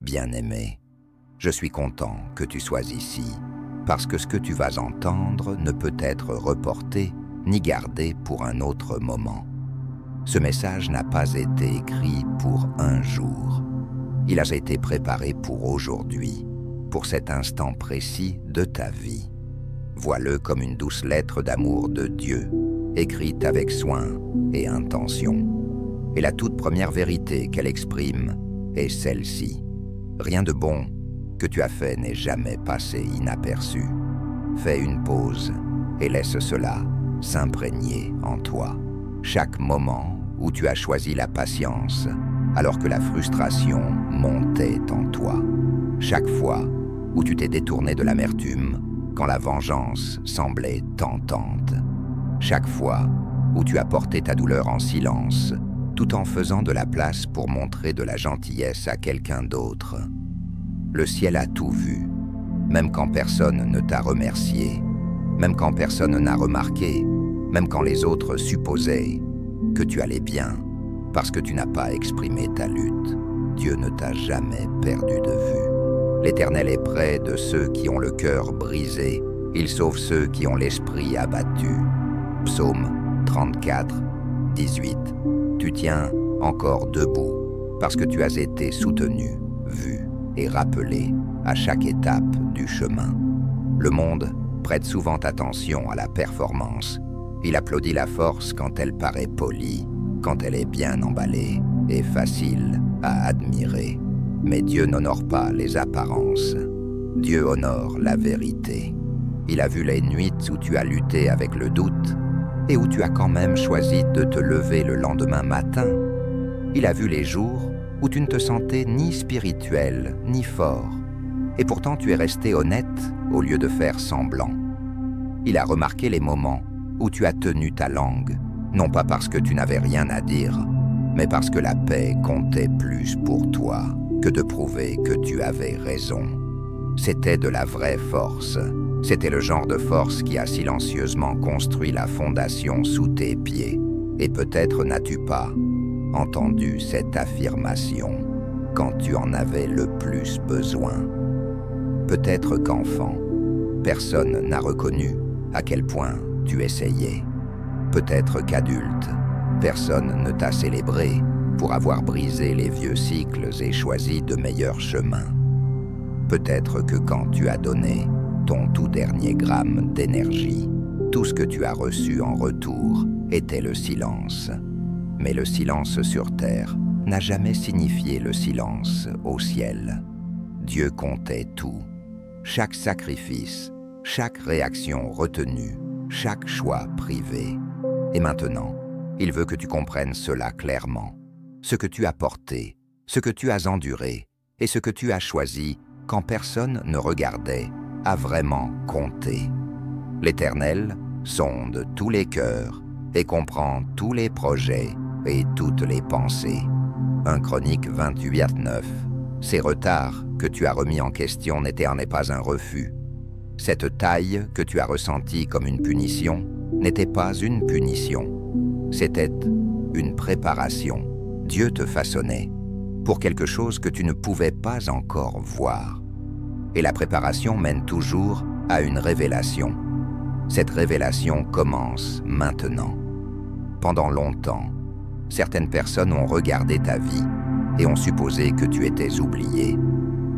Bien-aimé, je suis content que tu sois ici, parce que ce que tu vas entendre ne peut être reporté ni gardé pour un autre moment. Ce message n'a pas été écrit pour un jour. Il a été préparé pour aujourd'hui, pour cet instant précis de ta vie. Vois-le comme une douce lettre d'amour de Dieu, écrite avec soin et intention. Et la toute première vérité qu'elle exprime est celle-ci. Rien de bon que tu as fait n'est jamais passé inaperçu. Fais une pause et laisse cela s'imprégner en toi. Chaque moment où tu as choisi la patience, alors que la frustration montait en toi. Chaque fois où tu t'es détourné de l'amertume, quand la vengeance semblait tentante. Chaque fois où tu as porté ta douleur en silence, tout en faisant de la place pour montrer de la gentillesse à quelqu'un d'autre. Le ciel a tout vu, même quand personne ne t'a remercié, même quand personne n'a remarqué, même quand les autres supposaient que tu allais bien, parce que tu n'as pas exprimé ta lutte. Dieu ne t'a jamais perdu de vue. L'Éternel est près de ceux qui ont le cœur brisé. Il sauve ceux qui ont l'esprit abattu. Psaume 34, 18. Tu tiens encore debout, parce que tu as été soutenu, vu et rappelé à chaque étape du chemin. Le monde prête souvent attention à la performance. Il applaudit la force quand elle paraît polie, quand elle est bien emballée et facile à admirer. Mais Dieu n'honore pas les apparences. Dieu honore la vérité. Il a vu les nuits où tu as lutté avec le doute et où tu as quand même choisi de te lever le lendemain matin. Il a vu les jours où tu ne te sentais ni spirituel ni fort. Et pourtant tu es resté honnête au lieu de faire semblant. Il a remarqué les moments où tu as tenu ta langue, non pas parce que tu n'avais rien à dire, mais parce que la paix comptait plus pour toi que de prouver que tu avais raison. C'était de la vraie force. C'était le genre de force qui a silencieusement construit la fondation sous tes pieds. Et peut-être n'as-tu pas entendu cette affirmation quand tu en avais le plus besoin. Peut-être qu'enfant, personne n'a reconnu à quel point tu essayais. Peut-être qu'adulte, personne ne t'a célébré pour avoir brisé les vieux cycles et choisi de meilleurs chemins. Peut-être que quand tu as donné ton tout dernier gramme d'énergie, tout ce que tu as reçu en retour était le silence. Mais le silence sur terre n'a jamais signifié le silence au ciel. Dieu comptait tout. Chaque sacrifice, chaque réaction retenue, chaque choix privé. Et maintenant, il veut que tu comprennes cela clairement. Ce que tu as porté, ce que tu as enduré et ce que tu as choisi quand personne ne regardait a vraiment compté. L'Éternel sonde tous les cœurs et comprend tous les projets et toutes les pensées. 1 Chroniques 28:9. Ces retards que tu as remis en question n'étaient pas un refus. Cette taille que tu as ressentie comme une punition n'était pas une punition. C'était une préparation. Dieu te façonnait pour quelque chose que tu ne pouvais pas encore voir. Et la préparation mène toujours à une révélation. Cette révélation commence maintenant. Pendant longtemps, certaines personnes ont regardé ta vie et ont supposé que tu étais oublié.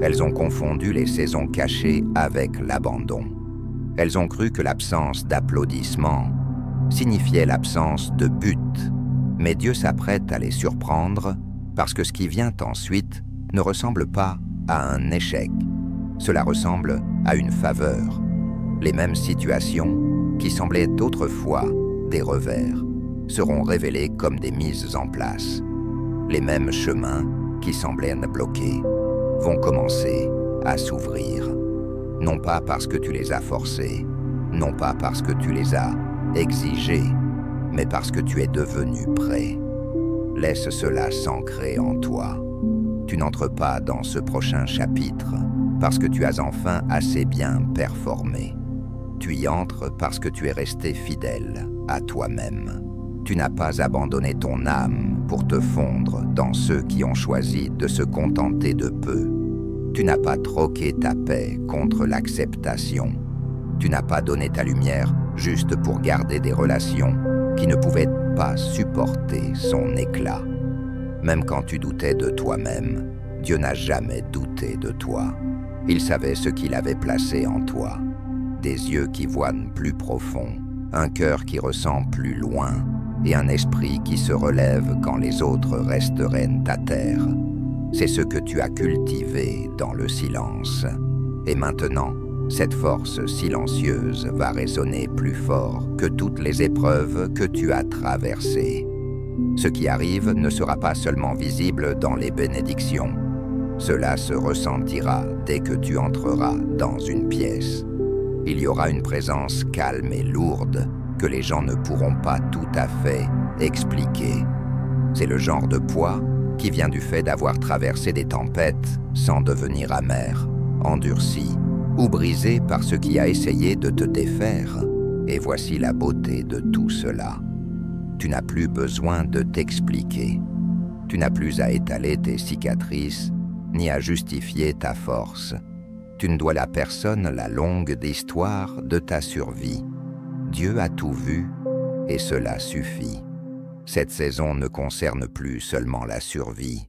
Elles ont confondu les saisons cachées avec l'abandon. Elles ont cru que l'absence d'applaudissements signifiait l'absence de but. Mais Dieu s'apprête à les surprendre parce que ce qui vient ensuite ne ressemble pas à un échec. Cela ressemble à une faveur. Les mêmes situations qui semblaient autrefois des revers seront révélées comme des mises en place. Les mêmes chemins qui semblaient bloqués vont commencer à s'ouvrir. Non pas parce que tu les as forcés, non pas parce que tu les as exigés, mais parce que tu es devenu prêt. Laisse cela s'ancrer en toi. Tu n'entres pas dans ce prochain chapitre parce que tu as enfin assez bien performé. Tu y entres parce que tu es resté fidèle à toi-même. Tu n'as pas abandonné ton âme pour te fondre dans ceux qui ont choisi de se contenter de peu. Tu n'as pas troqué ta paix contre l'acceptation. Tu n'as pas donné ta lumière juste pour garder des relations qui ne pouvaient pas supporter son éclat. Même quand tu doutais de toi-même, Dieu n'a jamais douté de toi. Il savait ce qu'il avait placé en toi. Des yeux qui voient plus profond, un cœur qui ressent plus loin et un esprit qui se relève quand les autres resteraient à terre. C'est ce que tu as cultivé dans le silence. Et maintenant, cette force silencieuse va résonner plus fort que toutes les épreuves que tu as traversées. Ce qui arrive ne sera pas seulement visible dans les bénédictions. Cela se ressentira dès que tu entreras dans une pièce. Il y aura une présence calme et lourde que les gens ne pourront pas tout à fait expliquer. C'est le genre de poids qui vient du fait d'avoir traversé des tempêtes sans devenir amer, endurci ou brisé par ce qui a essayé de te défaire. Et voici la beauté de tout cela. Tu n'as plus besoin de t'expliquer. Tu n'as plus à étaler tes cicatrices, ni à justifier ta force. Tu ne dois à personne la longue histoire de ta survie. Dieu a tout vu, et cela suffit. Cette saison ne concerne plus seulement la survie.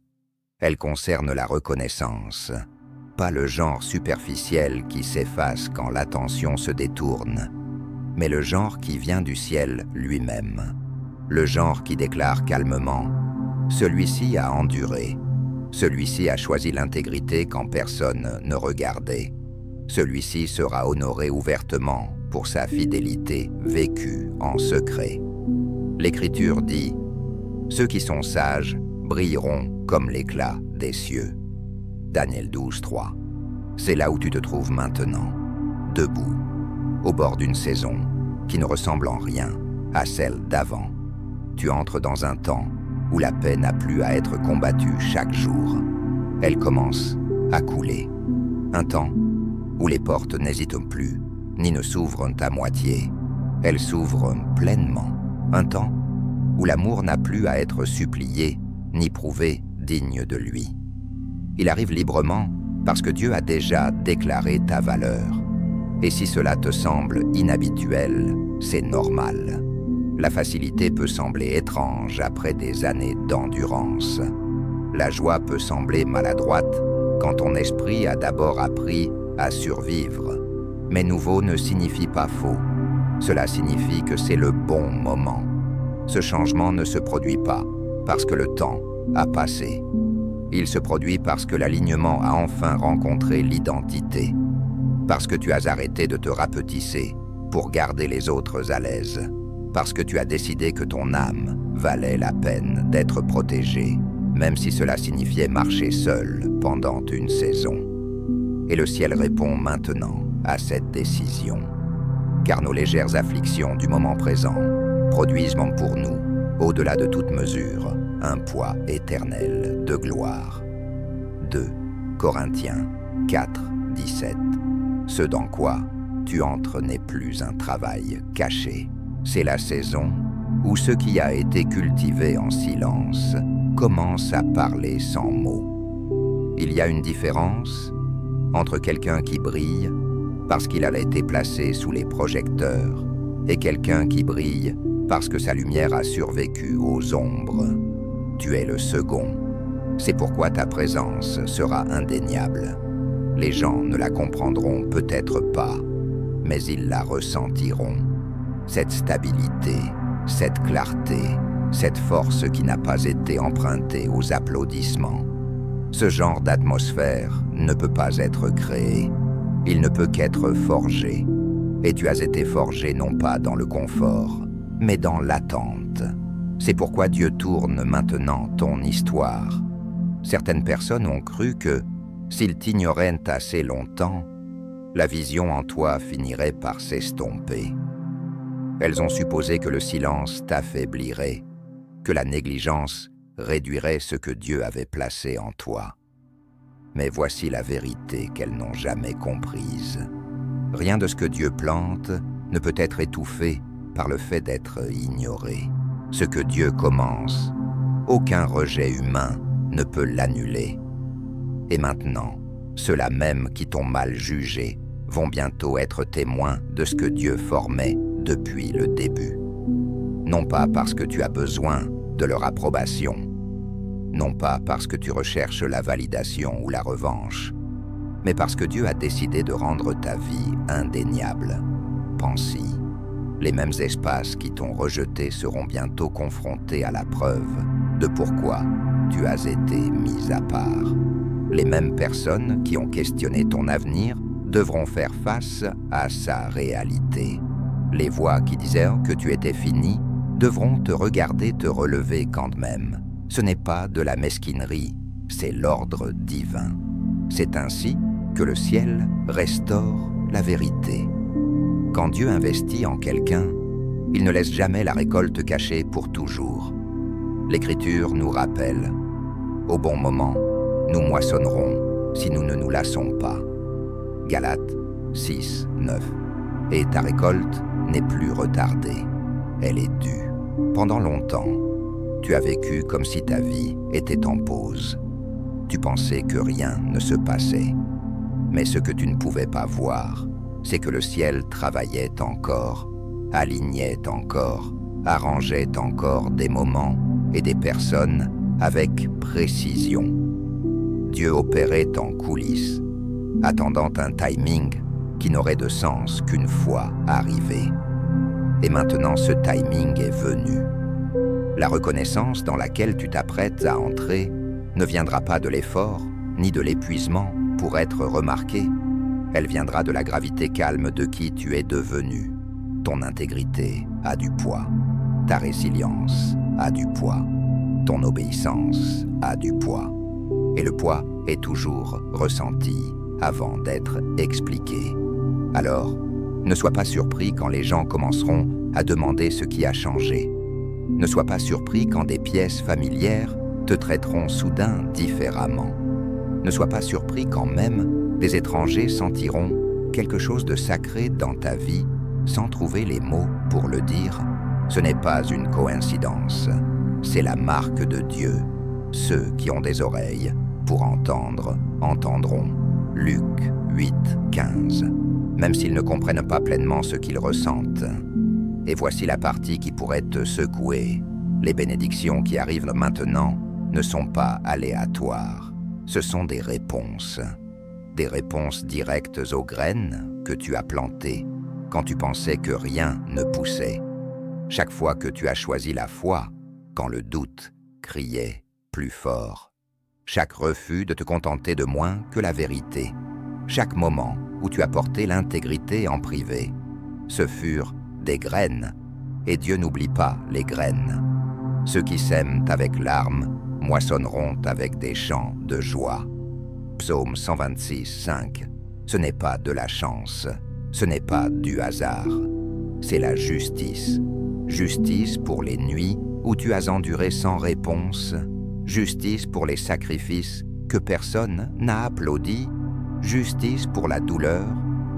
Elle concerne la reconnaissance. Pas le genre superficiel qui s'efface quand l'attention se détourne, mais le genre qui vient du ciel lui-même. Le genre qui déclare calmement « Celui-ci a enduré. Celui-ci a choisi l'intégrité quand personne ne regardait. Celui-ci sera honoré ouvertement pour sa fidélité vécue en secret. » L'Écriture dit « Ceux qui sont sages brilleront comme l'éclat des cieux. » Daniel 12, 3. C'est là où tu te trouves maintenant, debout, au bord d'une saison qui ne ressemble en rien à celle d'avant. Tu entres dans un temps où la paix n'a plus à être combattue chaque jour. Elle commence à couler. Un temps où les portes n'hésitent plus, ni ne s'ouvrent à moitié. Elles s'ouvrent pleinement. Un temps où l'amour n'a plus à être supplié, ni prouvé digne de lui. Il arrive librement parce que Dieu a déjà déclaré ta valeur. Et si cela te semble inhabituel, c'est normal. La facilité peut sembler étrange après des années d'endurance. La joie peut sembler maladroite quand ton esprit a d'abord appris à survivre. Mais nouveau ne signifie pas faux. Cela signifie que c'est le bon moment. Ce changement ne se produit pas parce que le temps a passé. Il se produit parce que l'alignement a enfin rencontré l'identité. Parce que tu as arrêté de te rapetisser pour garder les autres à l'aise. Parce que tu as décidé que ton âme valait la peine d'être protégée, même si cela signifiait marcher seul pendant une saison. Et le ciel répond maintenant à cette décision. Car nos légères afflictions du moment présent produisent pour nous, au-delà de toute mesure, un poids éternel de gloire. 2 Corinthiens 4, 17. Ce dans quoi tu entres n'est plus un travail caché. C'est la saison où ce qui a été cultivé en silence commence à parler sans mots. Il y a une différence entre quelqu'un qui brille parce qu'il a été placé sous les projecteurs et quelqu'un qui brille parce que sa lumière a survécu aux ombres. Tu es le second. C'est pourquoi ta présence sera indéniable. Les gens ne la comprendront peut-être pas, mais ils la ressentiront. Cette stabilité, cette clarté, cette force qui n'a pas été empruntée aux applaudissements. Ce genre d'atmosphère ne peut pas être créé. Il ne peut qu'être forgé. Et tu as été forgé non pas dans le confort, mais dans l'attente. C'est pourquoi Dieu tourne maintenant ton histoire. Certaines personnes ont cru que, s'ils t'ignoraient assez longtemps, la vision en toi finirait par s'estomper. Elles ont supposé que le silence t'affaiblirait, que la négligence réduirait ce que Dieu avait placé en toi. Mais voici la vérité qu'elles n'ont jamais comprise. Rien de ce que Dieu plante ne peut être étouffé par le fait d'être ignoré. Ce que Dieu commence, aucun rejet humain ne peut l'annuler. Et maintenant, Ceux-là même qui t'ont mal jugé vont bientôt être témoins de ce que Dieu formait depuis le début. Non pas parce que tu as besoin de leur approbation, non pas parce que tu recherches la validation ou la revanche, mais parce que Dieu a décidé de rendre ta vie indéniable. Pense-y. Les mêmes espaces qui t'ont rejeté seront bientôt confrontés à la preuve de pourquoi tu as été mis à part. Les mêmes personnes qui ont questionné ton avenir devront faire face à sa réalité. Les voix qui disaient que tu étais fini devront te regarder te relever quand même. Ce n'est pas de la mesquinerie, c'est l'ordre divin. C'est ainsi que le ciel restaure la vérité. Quand Dieu investit en quelqu'un, il ne laisse jamais la récolte cachée pour toujours. L'Écriture nous rappelle, au bon moment, nous moissonnerons si nous ne nous lassons pas. Galates 6, 9. Et ta récolte n'est plus retardée, elle est due. Pendant longtemps, tu as vécu comme si ta vie était en pause. Tu pensais que rien ne se passait. Mais ce que tu ne pouvais pas voir, c'est que le ciel travaillait encore, alignait encore, arrangeait encore des moments et des personnes avec précision. Dieu opérait en coulisses, attendant un timing qui n'aurait de sens qu'une fois arrivé. Et maintenant ce timing est venu. La reconnaissance dans laquelle tu t'apprêtes à entrer ne viendra pas de l'effort ni de l'épuisement pour être remarqué. Elle viendra de la gravité calme de qui tu es devenu. Ton intégrité a du poids, ta résilience a du poids, ton obéissance a du poids. Et le poids est toujours ressenti avant d'être expliqué. Alors, ne sois pas surpris quand les gens commenceront à demander ce qui a changé. Ne sois pas surpris quand des pièces familières te traiteront soudain différemment. Ne sois pas surpris quand même des étrangers sentiront quelque chose de sacré dans ta vie sans trouver les mots pour le dire. Ce n'est pas une coïncidence, c'est la marque de Dieu. Ceux qui ont des oreilles pour entendre, entendront. Luc 8, 15. Même s'ils ne comprennent pas pleinement ce qu'ils ressentent. Et voici la partie qui pourrait te secouer. Les bénédictions qui arrivent maintenant ne sont pas aléatoires. Ce sont des réponses directes aux graines que tu as plantées quand tu pensais que rien ne poussait. Chaque fois que tu as choisi la foi, quand le doute criait plus fort. Chaque refus de te contenter de moins que la vérité. Chaque moment où tu as porté l'intégrité en privé. Ce furent des graines, et Dieu n'oublie pas les graines. Ceux qui sèment avec larmes moissonneront avec des chants de joie. Psaume 126, 5. Ce n'est pas de la chance, ce n'est pas du hasard, c'est la justice. Justice pour les nuits où tu as enduré sans réponse, justice pour les sacrifices que personne n'a applaudis, justice pour la douleur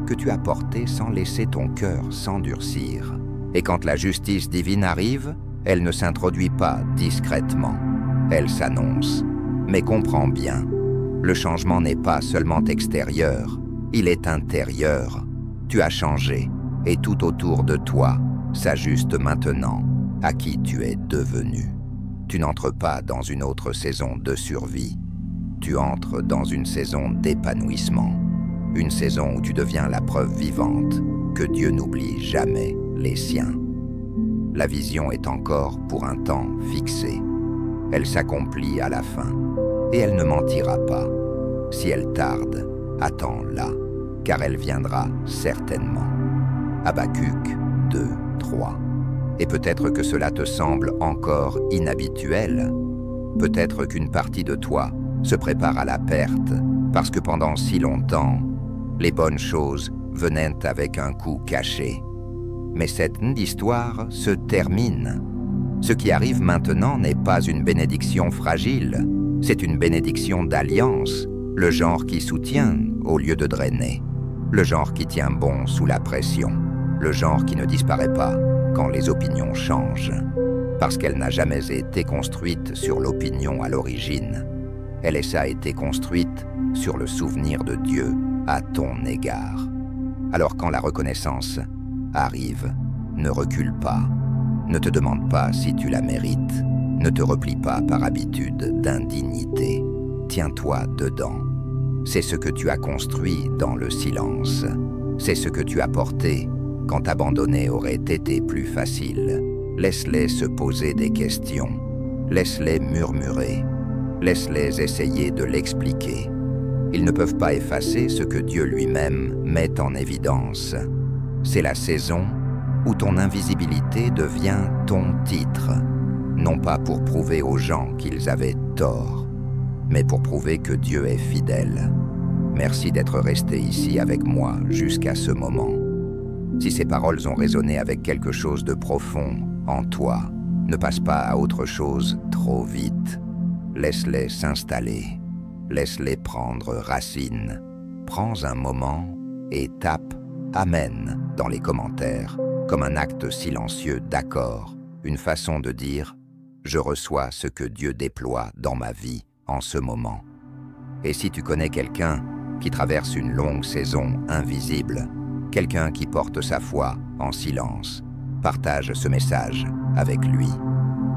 que tu as portée sans laisser ton cœur s'endurcir. Et quand la justice divine arrive, elle ne s'introduit pas discrètement, elle s'annonce. Mais comprends bien, le changement n'est pas seulement extérieur, il est intérieur. Tu as changé, et tout autour de toi s'ajuste maintenant à qui tu es devenu. Tu n'entres pas dans une autre saison de survie, tu entres dans une saison d'épanouissement, une saison où tu deviens la preuve vivante que Dieu n'oublie jamais les siens. La vision est encore pour un temps fixé. Elle s'accomplit à la fin, et elle ne mentira pas. Si elle tarde, attends-la, car elle viendra certainement. Habacuc 2, 3. Et peut-être que cela te semble encore inhabituel. Peut-être qu'une partie de toi se prépare à la perte, parce que pendant si longtemps, les bonnes choses venaient avec un coup caché. Mais cette histoire se termine. Ce qui arrive maintenant n'est pas une bénédiction fragile, c'est une bénédiction d'alliance, le genre qui soutient au lieu de drainer, le genre qui tient bon sous la pression, le genre qui ne disparaît pas quand les opinions changent, parce qu'elle n'a jamais été construite sur l'opinion à l'origine. LSA a été construite sur le souvenir de Dieu à ton égard. Alors quand la reconnaissance arrive, ne recule pas, ne te demande pas si tu la mérites, ne te replie pas par habitude d'indignité. Tiens-toi dedans. C'est ce que tu as construit dans le silence. C'est ce que tu as porté quand abandonner aurait été plus facile. Laisse-les se poser des questions. Laisse-les murmurer. Laisse-les essayer de l'expliquer. Ils ne peuvent pas effacer ce que Dieu lui-même met en évidence. C'est la saison où ton invisibilité devient ton titre, non pas pour prouver aux gens qu'ils avaient tort, mais pour prouver que Dieu est fidèle. Merci d'être resté ici avec moi jusqu'à ce moment. Si ces paroles ont résonné avec quelque chose de profond en toi, ne passe pas à autre chose trop vite. Laisse-les s'installer. Laisse-les prendre racine. Prends un moment et tape « Amen » dans les commentaires, comme un acte silencieux d'accord, une façon de dire « Je reçois ce que Dieu déploie dans ma vie en ce moment ». Et si tu connais quelqu'un qui traverse une longue saison invisible, quelqu'un qui porte sa foi en silence, partage ce message avec lui.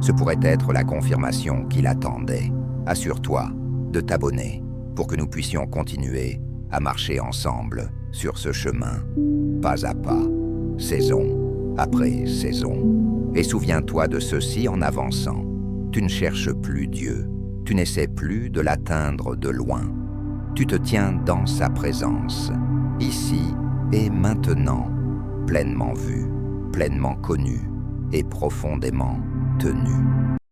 Ce pourrait être la confirmation qu'il attendait. Assure-toi de t'abonner pour que nous puissions continuer à marcher ensemble sur ce chemin, pas à pas, saison après saison. Et souviens-toi de ceci en avançant. Tu ne cherches plus Dieu, tu n'essaies plus de l'atteindre de loin. Tu te tiens dans sa présence, ici et maintenant, pleinement vu, pleinement connu et profondément tenu.